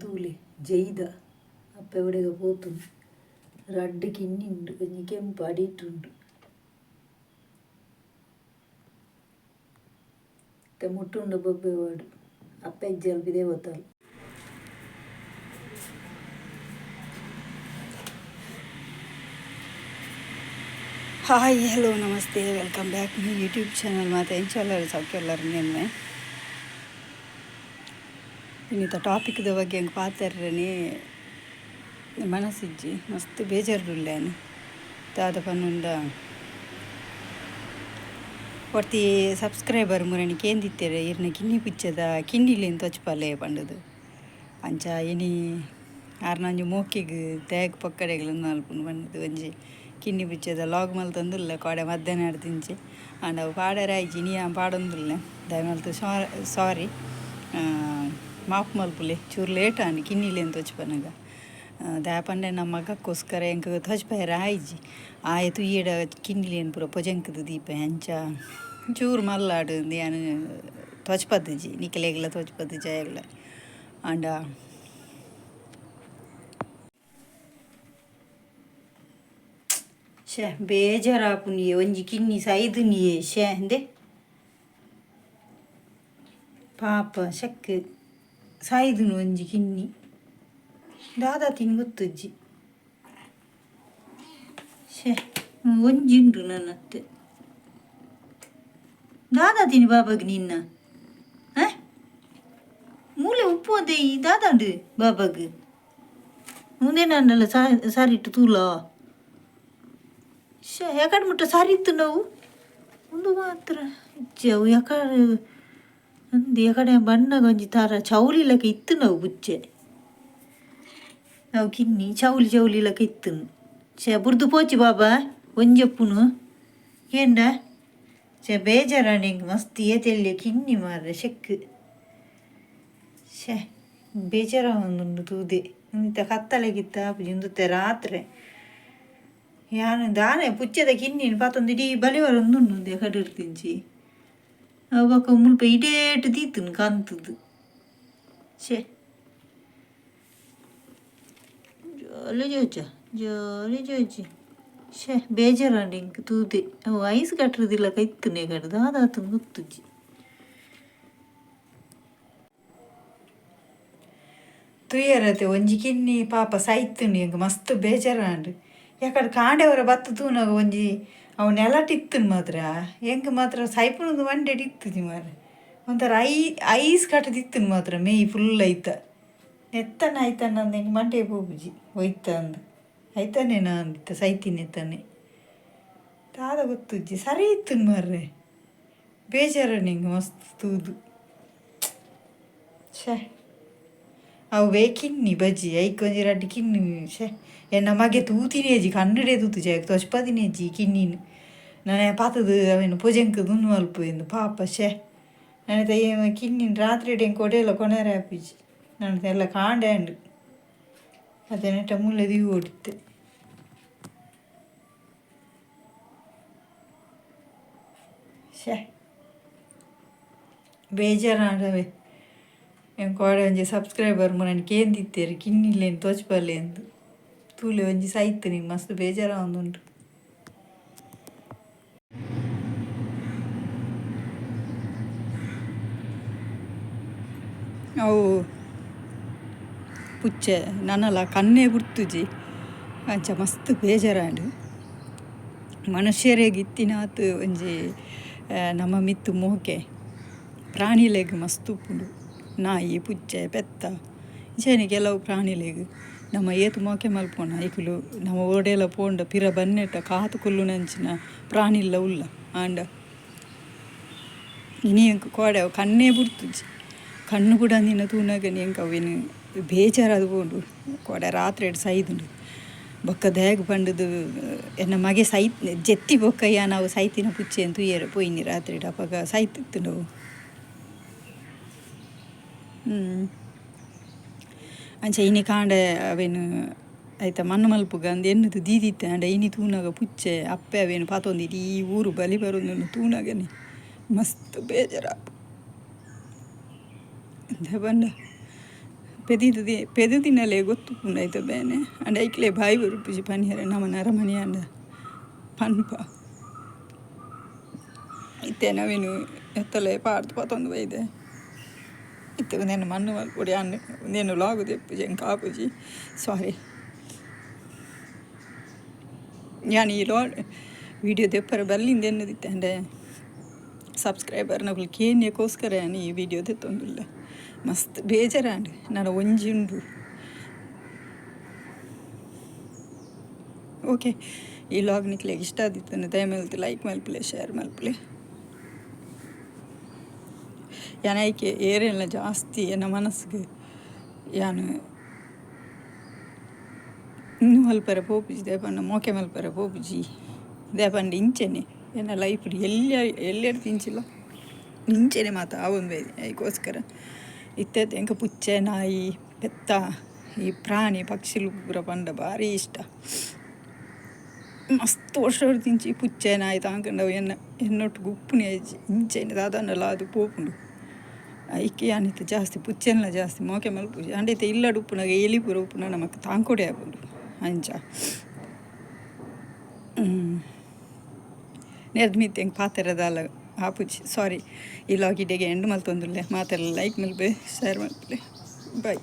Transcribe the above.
ತೂಲೆ ಜೈದ ಅಪ್ಪ ಎವಡೆಗೆ ಪೋತುಂಡು ರಡ್ಡು ಕಿನ್ನಿ ಉಂಡು ಒಂಜಿ ಕೆಂಪು ಅಡಿಟುಂಡು ಮುಟ್ಟುಂಡ ಬೊಬ್ಬೆ ವಾಡು ಅಪ್ಪ ಹೆಜ್ಜೆ ಅಲ್ಪಿದೆ ಗೊತ್ತಲ್ಲ. ಹಾಯ್ ಹಲೋ ನಮಸ್ತೆ welcome back my YouTube channel ಮಾತೆ ಇಂಚಲ್ಲರು ಸೌಖ್ಯಲ್ಲರು ನೆನ್ನೆ ಇನ್ನಿತ ಟಾಪಿಕ್ದ ಬಗ್ಗೆ ಹಂಗೆ ಪಾತರ್ರನೇ ಮನಸ್ಸಿಜ್ಜಿ ಮಸ್ತ್ ಬೇಜಾರುಳ್ಳೇನು ದಾದ ಪನ್ನುಂಡ ಒರ್ತಿ ಸಬ್ಸ್ಕ್ರೈಬರ್ ಮುರಣಿ ಕೇಂದಿತ್ತೇರೆ ಇರ್ನ ಕಿನ್ನಿ ಪಿಚ್ಚದ ಕಿನ್ನಿಲೇನು ತೊಚ್ಪಲ್ಲೆ ಪಂಡದು ಅಂಚ ಇನಿ ಆರ್ನಂಜು ಮೋಕಿಗೆ ತೇಗ ಪಕ್ಕಡೆಗಳನ್ನು ಅಲ್ಪುಂಡು ಬಂದದು ಒಂಜಿ ಕಿನ್ನಿ ಪಿಚ್ಚದ ಲಾಗ್ ಮಲ್ತಂದುಲ್ಲ ಕೋಡೆ ಮಧ್ಯಾಹ್ನ ಆಡ್ತಿಂಚೆ ಅಂಡ್ ಅವು ಪಾಡರಾಯ್ಚಿ ನೀ ಪಾಡೊಂದುಲ್ಲೆ ದಯಮಲ್ತು ಸಾರಿ ಮಾಪ್ ಮಲ್ಪುಲೆ ಚೂರು ಲೇಟ್ ಆನಿ ಕಿನ್ನಿಲೇನು ತೊಚ್ಪನಗ ದಯ ಪಂಡೆ ನಮ್ಮ ಮಗಕ್ಕೋಸ್ಕರ ಎಂಕ ತೊಚ್ಪೈರ ಆಯ್ಜಿ ಆಯ್ತು ಈಡ ಕಿನ್ನಿಲೇನು ಪೂರ ಪೊಜಂಕದ ದೀಪ ಅಂಚ ಚೂರು ಮಲ್ಲಾಡು ಏನು ತೊಚ್ಪದ್ದಿಜಿ ನಿಖಲೆಗ್ಲ ತೊಚ್ಪದ್ದು ಜಯಗ್ಲ ಅಂಡ ಶೇ ಬೇಜಾರಾಪು ನೀಯೆ ಒಂಜಿ ಕಿನ್ನಿ ಸೈದು ನೀಯೆ ಶೇ ಅಂದೆ ಪಾಪ ಶೆಕ್ ಸಾಯ್ದುನು ಒಂಜಿ ಕಿನ್ನಿ ದಾದ ತಿನ್ ಗೊತ್ತಜ್ಜಿ ಶೇ ಒಂಜಿ ಉಂಡು ನನ್ನತ್ತೆ ದಾದ ತಿನಿ ಬಾಬಾಗ ನಿನ್ನ ಮೂಲೆ ಉಪ್ಪು ಅದೇ ಈ ದಾದಾಂಡು ಬಾಬಾಗ ಮುಂದೆ ನಾನಲ್ಲ ಸಾರಿಟ್ಟು ತೂಲ ಶೇ ಯಾಕಡೆ ಮುಟ್ಟ ಸಾರಿ ಇತ್ತು ನಾವು ಒಂದು ಮಾತ್ರ ಅವು ಯಾಕಡೆ ಅಂದು ಯಾಕಡೆ ಬಣ್ಣಗ ಒಂಜಿ ಥರ ಚೌಲಿಲಕ ಇತ್ತು ನಾವು ಬುಚ್ಚೆ ನಾವು ಕಿನ್ನಿ ಚೌಲಿಲಕ ಇತ್ತು ಶೇ ಬುರ್ದು ಪೋಚಿ ಬಾಬಾ ಒಂಜಪ್ಪುನು ಏಂಡ ಶೇ ಬೇಜಾರಾಣಿ ಹಿಂಗೆ ಮಸ್ತ್ ಏತೆಲ್ಲಿ ಕಿನ್ನಿ ಮಾರ್ರೆ ಶೆಕ್ ಶೇ ಬೇಜಾರ ಒಂದುಂಡು ತೂದೆ ಇಂಥ ಕತ್ತಲೆಗಿತ್ತ ಇಂದುತ್ತೆ ರಾತ್ರಿ ಯಾನು ದಾನೆ ಪುಚ್ಚದ ಕಿನ್ನಿನ ಪಾತೊಂದು ಇಡೀ ಬಲಿವರ ಒಂದುಂಡು ಕಡೆ ಇರ್ತಿಂಚಿ ಅವಾಗ ಮುಲ್ಪ ಇಡೇಟು ತೀತನು ಕಾಂತದ್ದು ಶೇ ಜಾಲಿ ಜೋಜಿ ಶೇ ಬೇಜಾರಂಡಿ ಇಂಕ ತೂದೆ ಅವು ಐಸ್ ಕಟ್ಟರದಿಲ್ಲ ಕೈತ್ತನೆ ಕಡೆ ದಾದಾತು ಗೊತ್ತುಜ್ಜಿ ತುಯ್ಯರತೆ ಒಂಜಿ ಕಿನ್ನಿ ಪಾಪ ಸಾಯ್ತುಂಡು ಹೆಂಗೆ ಮಸ್ತ್ ಬೇಜಾರಂಡು ಯಾಕಡೆ ಕಾಂಡೆವರ ಬತ್ತು ತೂನಾಗ ಒಂಜಿ ಅವು ನೆಲಟಿತ್ತನು ಮಾತ್ರ ಹೆಂಗೆ ಮಾತ್ರ ಸೈಪುನದು ಒಂಡೆಡ್ ಇತ್ತದಿ ಮಾರ ಒಂಥರ ಐಸ್ ಕಟ್ಟದಿತ್ತನು ಮಾತ್ರ ಮೇಯ್ ಫುಲ್ ಐತ ಎತ್ತನ ಆಯ್ತಾನ ಅಂದ ಹೆಂಗೆ ಮಂಡೆ ಹೋಗುಜಿ ಒಯ್ತ ಅಂದು ಆಯ್ತಾನೇನ ಅಂದಿತ್ತ ಸೈತೀನಿ ಎತ್ತಾನೆ ದಾದ ಗೊತ್ತುಜ್ಜಿ ಸರಿ ಇತ್ತನು ಮಾರ್ರೆ ಬೇಜಾರಣ್ಣ ಹಿಂಗೆ ಮಸ್ತ್ ತೂದು ಶೇ ಅವು ಬೇ ಕಿನ್ನಿ ಬಜ್ಜಿ ಐಕೊಂಜಿ ರಡ್ಡಿ ಕಿನ್ನಿ ಶೇ ಎನ್ನ ಮಗೆ ತೂತಿನೇಜಿ ಕನ್ನಡೆ ತೂತು ಜಾಗ ತೊಚ್ಪದಿನೇಜಿ ಕಿನ್ನಿನ ನಾನು ಪಾತದು ಅವೇನು ಪೊಜಂಕದು ಮಲ್ಪು ಎಂದು ಪಾಪ ಶೇ ನನ್ನ ಕಿನ್ನಿನ ರಾತ್ರಿ ಹೆಂಗೆ ಕೊಡೆಯಲ್ಲ ಕೊನೆರೆ ಆಪಿಜಿ ನನ್ನ ಎಲ್ಲ ಕಾಂಡೆ ಅಂಡು ಅದೇ ನೆಟ್ಟ ಮುಳ್ಳೆ ದೀವು ಓಡಿತ್ತೆ ಶೇ ಬೇಜಾರಾಡವೆ ಹೆಂಗೆ ಕೊಡೆ ಒಂಜಿ ಸಬ್ಸ್ಕ್ರೈಬರ್ ನನಗೆ ಕೇಂದಿತ್ತೇರಿ ಕಿನ್ನಿಲ್ಲೇನು ತೋಚ್ಪಲ್ಲೆ ಎಂದು ತೂಲೆ ಒಂಜಿ ಸಾಯ್ತು ನಿಂಗೆ ಮಸ್ತ್ ಬೇಜಾರ ಒಂದುಂಟು ಅವು ಪುಚ್ಚೆ ನನ್ನಲ್ಲ ಕಣ್ಣೇ ಬಿಡ್ತುಜಿ ಅಂಚ ಮಸ್ತ್ ಬೇಜಾರಾಂಡು ಮನುಷ್ಯರಿಗೆ ಇತ್ತಿನಾತು ಒಂಜಿ ನಮ್ಮ ಮಿತ್ತು ಮೋಕೆ ಪ್ರಾಣಿಲೆಗ್ ಮಸ್ತ್ ಉಪ್ಪುಂಡು ನಾಯಿ ಪುಚ್ಚೆ ಪೆತ್ತ ಇಂಚನೆ ಕೆಲವು ಪ್ರಾಣಿಲೆಗ್ ನಮ್ಮ ಏತು ಮೋಕೆ ಮಲ್ಪೋಣ ಐಕುಲು ನಮ್ಮ ಓಡೆಲ್ಲ ಪೋಂಡ ಪಿರ ಬನ್ನೆಟ್ಟ ಕಾತು ಕೊಲ್ಲುನಂಚಿನ ಪ್ರಾಣಿಲ್ಲ ಉಲ್ಲ ಆಂಡ ಇನಿ ಎಂಕ ಕೋಡೆ ಕಣ್ಣೇ ಬಿಡ್ತುಜಿ ಕಣ್ಣು ಕೂಡ ನಿನ್ನ ತೂನಾಗ ಎಂಕ ಅವೇನು ಬೇಜಾರದು ಪೋಂಡು ಕೋಡೆ ರಾತ್ರಿ ಸೈದುಂಡು ಬೊಕ್ಕ ದೇಗ ಪಂಡದು ಎನ್ನ ಮಗೆ ಜೆತ್ತಿ ಬೊಕ್ಕಯ್ಯ ನಾವು ಸೈತಿನ ಪುಚ್ಚೆ ಅಂತ ತುಯ್ಯರ ಪೋಯ್ನಿ ರಾತ್ರಿ ಅಪ್ಪಾಗ ಸೈತಿತ್ತು ನಾವು ಅಂಚ ಇನಿ ಕಾಂಡೆ ಅವೇನು ಆಯ್ತಾ ಮಣ್ಣು ಮಲ್ಪುಗ ಅಂದು ಎನ್ನದು ದೀದಿತ್ತೆ ಅಂಡ ಇನಿ ತೂನಾಗ ಪುಚ್ಚೆ ಅಪ್ಪೆ ಅವೇನು ಪಾತೊಂದು ಇಡೀ ಊರು ಬಲಿ ಬರೋದು ತೂನಾಗನೆ ಮಸ್ತ್ ಬೇಜಾರ ಬಂಡ ಪೆದು ದಿನಲೇ ಗೊತ್ತು ಪುಂಡಾಯ್ತು ಬೇನೆ ಅಂಡ್ ಐಕ್ಲೆ ಬಾಯಿ ಬರುಪುಜಿ ಪನಿಯರೆ ನಮ್ಮನ ಅರಮನೆ ಅಂಡ ಪನ್ಪ ಇತ್ತೆ ನವೀನು ಎತ್ತಲೆ ಪಾಡ್ದು ಪತ್ತೊಂದು ಬೈದೆ ಇತ್ತೆ నేను ಮಣ್ಣು ಮಲ್ಪೊಡಿ ಅನ್ನ నేను ಲಾಗು ತೆಪ್ಪುಜಿ ಹೆಂಗೆ ಕಾಪುಜಿ ಸಾರಿ ഞാൻ ഈ വീഡിയോ ತೆಪ್ಪರ ಬಲ್ಲಿಂದ ಎನ್ನದಿತ್ತೆ ಅಂದರೆ ಸಬ್ಸ್ಕ್ರೈಬರ್ ನಗಳು ಕೇನ್ಯಕ್ಕೋಸ್ಕರ ನಾನು ಈ ವಿಡಿಯೋ ತೆತ್ತೊಂದಿಲ್ಲ ಮಸ್ತ್ ಬೇಜಾರಾಂಡ್ ನಾನು ಒಂಜಿ ಉಂಡು ಓಕೆ ಈ ಲಾಗ್ ನಿಕ್ಲೆಗೆ ಇಷ್ಟ ಆದಿತ್ತು ದಯಮೇಲೆ ಲೈಕ್ ಮಲ್ಪಲೆ ಶೇರ್ ಮಲ್ಪಲೆ ಯಾನೈಕೆ ಏರೆಲ್ಲ ಜಾಸ್ತಿ ಎನ್ನ ಮನಸ್ಸಿಗೆ ಯಾನು ಇನ್ನೂ ಮಲ್ಪರ ಪೋಪುಜಿ ದೇಪಣ್ಣ ಮೋಕೆ ಮಲ್ಪರ ಪೋಪುಜಿ ದೇಪಂಡ ಇಂಚೆನೆ ಎನ್ನ ಲೈಫ್ ಎಲ್ಲೆಡು ತಿಂಚಿಲ್ಲ ಇಂಚೆನೆ ಮಾತು ಆವೊಂದು ಬೈದೆ ಅದಕ್ಕೋಸ್ಕರ ಇತ್ತೈತೆ ಎಂಕ ಪುಚ್ಚೆ ನಾಯಿ ಪೆತ್ತ ಈ ಪ್ರಾಣಿ ಪಕ್ಷಿಲು ಪೂರ ಪಂಡ ಭಾರಿ ಇಷ್ಟ ಮಸ್ತ್ ವರ್ಷ ತಿಂಚಿ ಪುಚ್ಚೆ ನಾಯಿ ತಾಂಕೊಂಡವು ಎನ್ನೊಟ್ಟು ಗುಪ್ಪುನೆ ಇಂಚೆನೆ ದಾದನಲ್ಲ ಅದು ಪೋಪುಂಡು ಐಕೆ ಯಾನಿತ್ತು ಜಾಸ್ತಿ ಪುಚ್ಚೆಲ್ಲ ಜಾಸ್ತಿ ಮೋಕೆ ಮಲ್ಪುಜಿ ಅಂಡೈತೆ ಇಲ್ಲಡು ಉಪ್ಪುನಾಗ ಎಲಿ ಪೂರ ಉಪ್ಪುನ ನಮಕ್ ತಾಂಕೊಡೆ ಆಪುಂಡು ಅಂಚ ನೆರ್ಮಿತ್ತೆ ಹೆಂಗೆ ಪಾತೆರದಲ್ಲ ಆಪುಜಿ ಸಾರಿ ಈ ಲಾಗಿಡೆಗೆ ಎಂಡ್ ಮಲ್ತೊಂದುಲ್ಲೆ ಮಾತೆಲ್ಲ ಲೈಕ್ ಮಲ್ಪೆ ಶೇರ್ ಮಲ್ಪಲೆ ಬಾಯ್